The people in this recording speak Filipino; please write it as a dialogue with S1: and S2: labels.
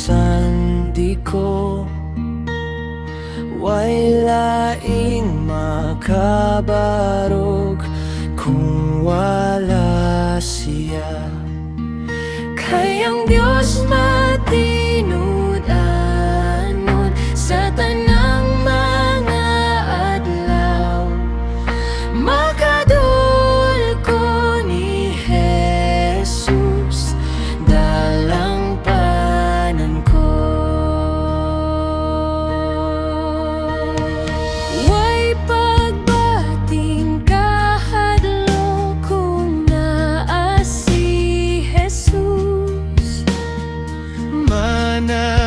S1: sandi ko, way laing makabarog kung wala siya. Kay ang Diyos matinud-anod sa tanang mga adlaw, makadul ko ni Jesus dalang panan ko. Way pagbating kahadlo kung naa si Jesus,
S2: Mana